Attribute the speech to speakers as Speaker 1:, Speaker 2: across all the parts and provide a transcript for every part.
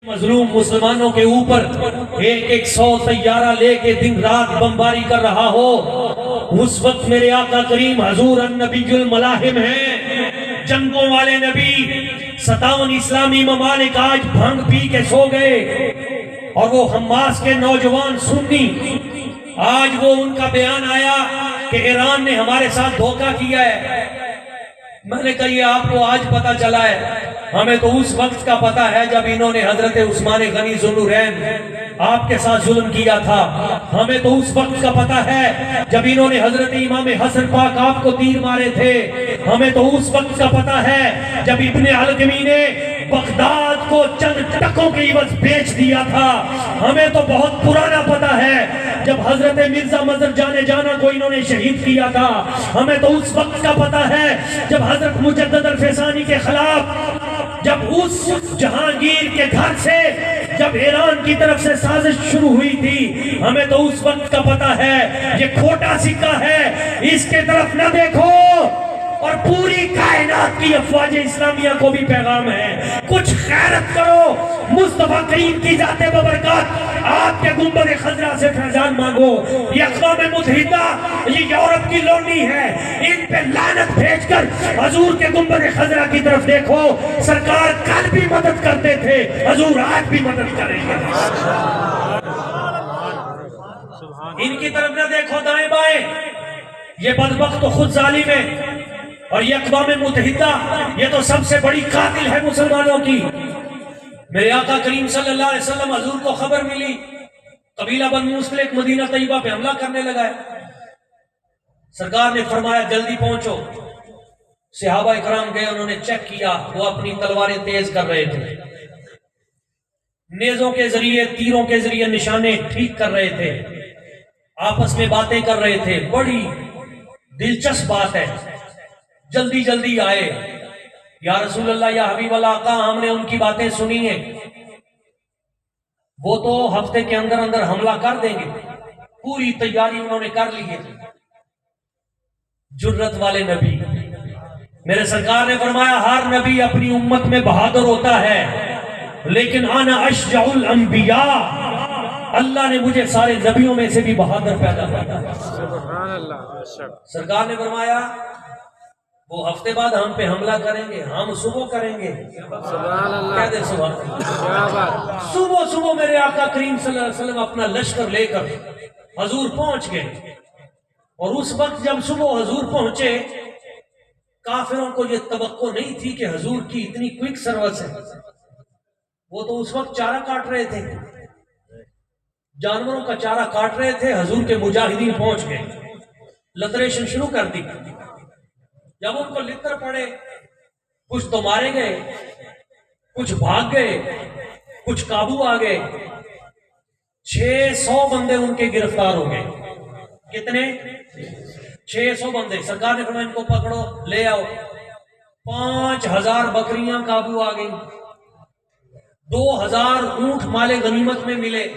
Speaker 1: مظلوم مسلمانوں کے اوپر ایک ایک 100 طیارہ لے کے دن رات بمباری کر رہا ہو، اس وقت میرے آقا کریم حضور النبی الملاحم ہیں، جنگوں والے نبی۔ 57 اسلامی ممالک آج بھنگ پی کے سو گئے، اور وہ حماس کے نوجوان سنی، آج وہ ان کا بیان آیا کہ ایران نے ہمارے ساتھ دھوکہ کیا ہے۔ میں نے کہا یہ آپ کو آج پتا چلا ہے، ہمیں تو اس وقت کا پتا ہے جب انہوں نے حضرت عثمان غنی ذوالنورین آپ کے ساتھ ظلم کیا تھا، ہمیں تو اس وقت کا پتا ہے جب انہوں نے حضرت امام حسن پاک آپ کو تیر مارے تھے، ہمیں تو اس وقت کا پتا ہے جب ابن القمی نے بغداد کو چند ٹکوں کے عوض بیچ دیا تھا، ہمیں تو بہت پرانا پتا ہے جب حضرت مرزا مظہر جانے جانا کو انہوں نے شہید کیا تھا، ہمیں تو اس وقت کا پتا ہے جب حضرت مجدد الفیضانی کے خلاف جب اس جہانگیر کے گھر سے جب ایران کی طرف سے سازش شروع ہوئی تھی، ہمیں تو اس وقت کا پتا ہے یہ کھوٹا سکہ ہے، اس کے طرف نہ دیکھو۔ اور پوری کائنات کی افواج اسلامیہ کو بھی پیغام ہے، کچھ خیرت کرو، مصطفیٰ کریم کی ذات ببرکات آپ کے گنبد خضرا سے فیضان مانگو۔ یہ اقوام متحدہ یہ یورپ کی لونڈی ہے، ان پہ لعنت بھیج کر حضور کے گنبد خضرا کی طرف دیکھو، سرکار کل بھی مدد کرتے تھے، حضور آج بھی مدد کریں گے۔ ان کی طرف نہ دیکھو دائیں بائیں، یہ بدبخت تو خود ظالم ہے، اور یہ اقوام متحدہ یہ تو سب سے بڑی قاتل ہے مسلمانوں کی۔ میرے آقا کریم صلی اللہ علیہ وسلم حضور کو خبر ملی قبیلہ بنو مصطلق مدینہ طیبہ پہ حملہ کرنے لگا ہے، سرکار نے فرمایا جلدی پہنچو۔ صحابہ اکرام گئے، انہوں نے چیک کیا، وہ اپنی تلواریں تیز کر رہے تھے، نیزوں کے ذریعے تیروں کے ذریعے نشانے ٹھیک کر رہے تھے، آپس میں باتیں کر رہے تھے۔ بڑی دلچسپ بات ہے، جلدی جلدی آئے، یا رسول اللہ یا حبیب اللہ آقا ہم نے ان کی باتیں سنی ہیں، وہ تو ہفتے کے اندر اندر حملہ کر دیں گے، پوری تیاری انہوں نے کر لی ہے۔ جرت والے نبی، میرے سرکار نے فرمایا ہر نبی اپنی امت میں بہادر ہوتا ہے، لیکن انا اشجع الانبیاء، اللہ نے مجھے سارے نبیوں میں سے بھی بہادر پیدا کیا۔ سبحان اللہ۔ سرکار نے فرمایا وہ ہفتے بعد ہم پہ حملہ کریں گے، ہم صبح کریں گے۔ سبحان اللہ، کہہ دے سبحان اللہ۔ صبح صبح میرے آقا کریم صلی اللہ علیہ وسلم اپنا لشکر لے کر حضور پہنچ گئے، اور اس وقت جب صبح حضور پہنچے، کافروں کو یہ توقع نہیں تھی کہ حضور کی اتنی کوئک سروس ہے، وہ تو اس وقت چارہ کاٹ رہے تھے، جانوروں کا چارہ کاٹ رہے تھے، حضور کے مجاہدین پہنچ گئے، لتریشن شروع کر دی۔ جب ان کو لتر پڑے، کچھ تو مارے گئے، کچھ بھاگ گئے، کچھ قابو آ گئے، 600 بندے ان کے گرفتار ہو گئے۔ کتنے؟ 600 بندے۔ سرکار نے فرمایا ان کو پکڑو لے آؤ۔ 5000 بکریاں قابو آ گئی، 2000 اونٹ مال غنیمت میں ملے،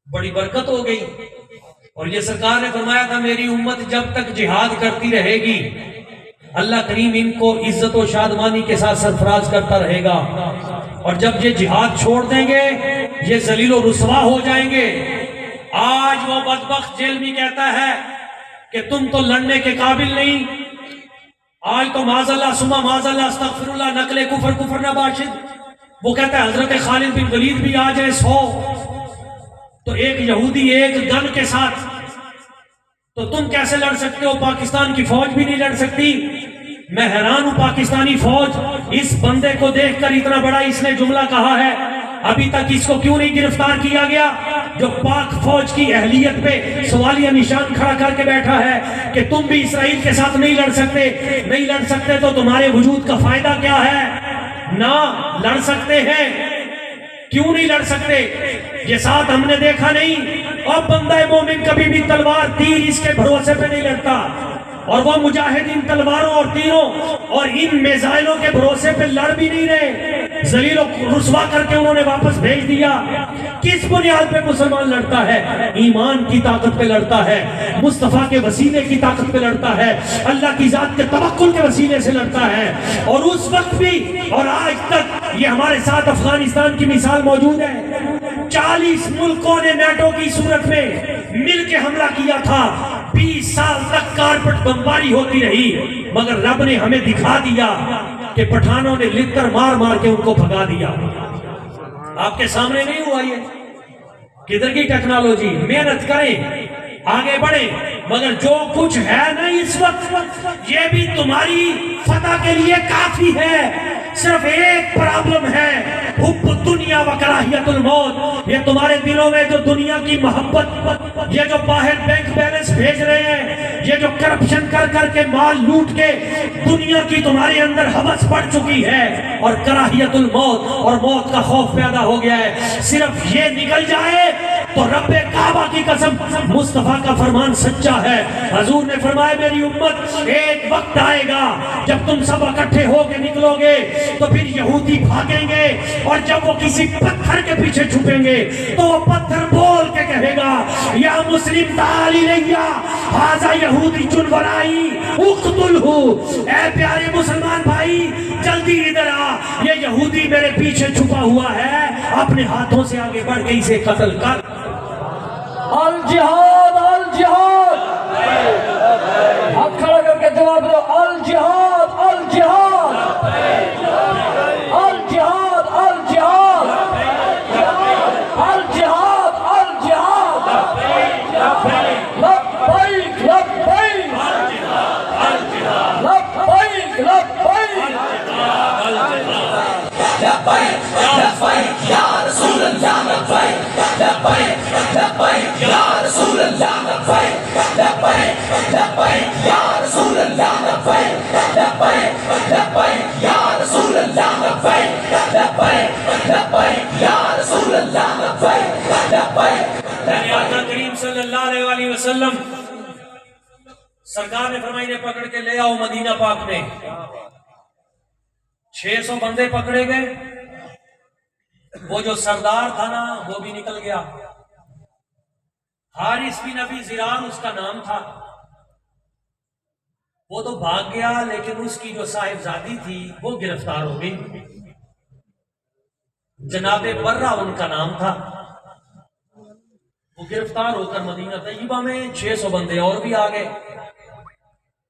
Speaker 1: بڑی برکت ہو گئی۔ اور یہ سرکار نے فرمایا تھا میری امت جب تک جہاد کرتی رہے گی اللہ کریم ان کو عزت و شادمانی کے ساتھ سرفراز کرتا رہے گا، اور جب یہ جہاد چھوڑ دیں گے یہ ذلیل و رسوا ہو جائیں گے۔ آج وہ بدبخت جیل میں کہتا ہے کہ تم تو لڑنے کے قابل نہیں، آج تو معاذ اللہ ثم معاذ اللہ استغفر اللہ نقل کفر نہ باشد۔ وہ کہتا ہے حضرت خالد بن ولید بھی آ جائے 100 تو ایک یہودی ایک گن کے ساتھ، تو تم کیسے لڑ سکتے ہو؟ پاکستان کی فوج بھی نہیں لڑ سکتی۔ میں حیران ہوں پاکستانی فوج اس بندے کو دیکھ کر اتنا بڑا اس نے جملہ کہا ہے، ابھی تک اس کو کیوں نہیں گرفتار کیا گیا؟ جو پاک فوج کی اہلیت پہ سوالیہ نشان کھڑا کر کے بیٹھا ہے کہ تم بھی اسرائیل کے ساتھ نہیں لڑ سکتے تو تمہارے وجود کا فائدہ کیا ہے؟ نہ لڑ سکتے ہیں، کیوں نہیں لڑ سکتے؟ یہ ساتھ ہم نے دیکھا نہیں، اور بندہ مومن کبھی بھی تلوار تیر اس کے بھروسے پہ نہیں لڑتا، اور وہ مجاہد ان تلواروں اور تیروں اور ان میزائلوں کے بھروسے پہ لڑ بھی نہیں رہے۔ ذلیل و رسوا کر کے انہوں نے واپس بھیج دیا. کس بنیاد پہ مسلمان لڑتا ہے؟ ایمان کی طاقت پہ لڑتا ہے، مصطفیٰ کے وسیلے کی طاقت پہ لڑتا ہے، اللہ کی ذات کے توکل کے وسیلے سے لڑتا ہے. اور اس وقت بھی اور آج تک یہ ہمارے ساتھ افغانستان کی مثال موجود ہے. 40 ملکوں نے نیٹو کی صورت میں مل کے حملہ کیا تھا، 20 سال تک کارپٹ بمباری ہوتی رہی، مگر رب نے ہمیں دکھا دیا کہ پٹھانوں نے لکھ مار مار کے ان کو بھگا دیا. آپ کے سامنے نہیں ہوا یہ؟ کدھر کی ٹیکنالوجی؟ محنت کریں، آگے بڑھیں، مگر جو کچھ ہے نا اس وقت یہ بھی تمہاری فتح کے لیے کافی ہے. صرف ایک پرابلم ہے، حب دنیا و کراہیت الموت. یہ تمہارے دلوں میں جو دنیا کی محبت، یہ جو باہر بینک بیلنس بھیج رہے ہیں، یہ جو کرپشن کر کر کے مال لوٹ کے دنیا کی تمہارے اندر ہوس پڑ چکی ہے اور کراہیت الموت اور موت کا خوف پیدا ہو گیا ہے، صرف یہ نکل جائے تو رب کعبہ کی قسم مصطفیٰ کا فرمان سچا ہے. حضور نے فرمایا میری امت ایک وقت آئے گا جب تم سب اکٹھے ہو کے نکلو گے تو پھر یہودی بھاگیں گے، اور جب وہ کسی پتھر کے پیچھے چھپیں گے تو وہ پتھر بول کے کہے گا یا مسلم تعالی لیا ھذا یہودی چن ورائی اقتلہ. اے پیارے مسلمان بھائی جلدی ادھر آ، یہ یہودی میرے پیچھے چھپا ہوا ہے، اپنے ہاتھوں سے آگے بڑھ کے اسے قتل کر.
Speaker 2: الجہاد الجہاد، ہاتھ کھڑا کر کے جواب دو، الجہاد الجہاد الجہاد الجہاد الجہاد الجہاد. لبیک لبیک لبیک لبیک
Speaker 3: لبیک لبیک یا رسول اللہ لبیک لبیک لبیک یا رسول اللہ لبیک لبیک لبیک یا رسول اللہ لبیک لبیک لبیک یا رسول اللہ لبیک لبیک لبیک یا رسول اللہ لبیک لبیک.
Speaker 1: میرے آقا کریم صلی اللہ علیہ وسلم سرکار نے فرمایا انہیں پکڑ کے لے آؤ مدینہ پاک میں. 600 بندے پکڑے گئے، وہ جو سردار تھا نا وہ بھی نکل گیا، حارث بن ابی زرار اس کا نام تھا، وہ تو بھاگ گیا، لیکن اس کی جو صاحبزادی تھی وہ گرفتار ہو گئی. جناب برہ ان کا نام تھا، وہ گرفتار ہو کر مدینہ طیبہ میں 600 بندے اور بھی آ گئے.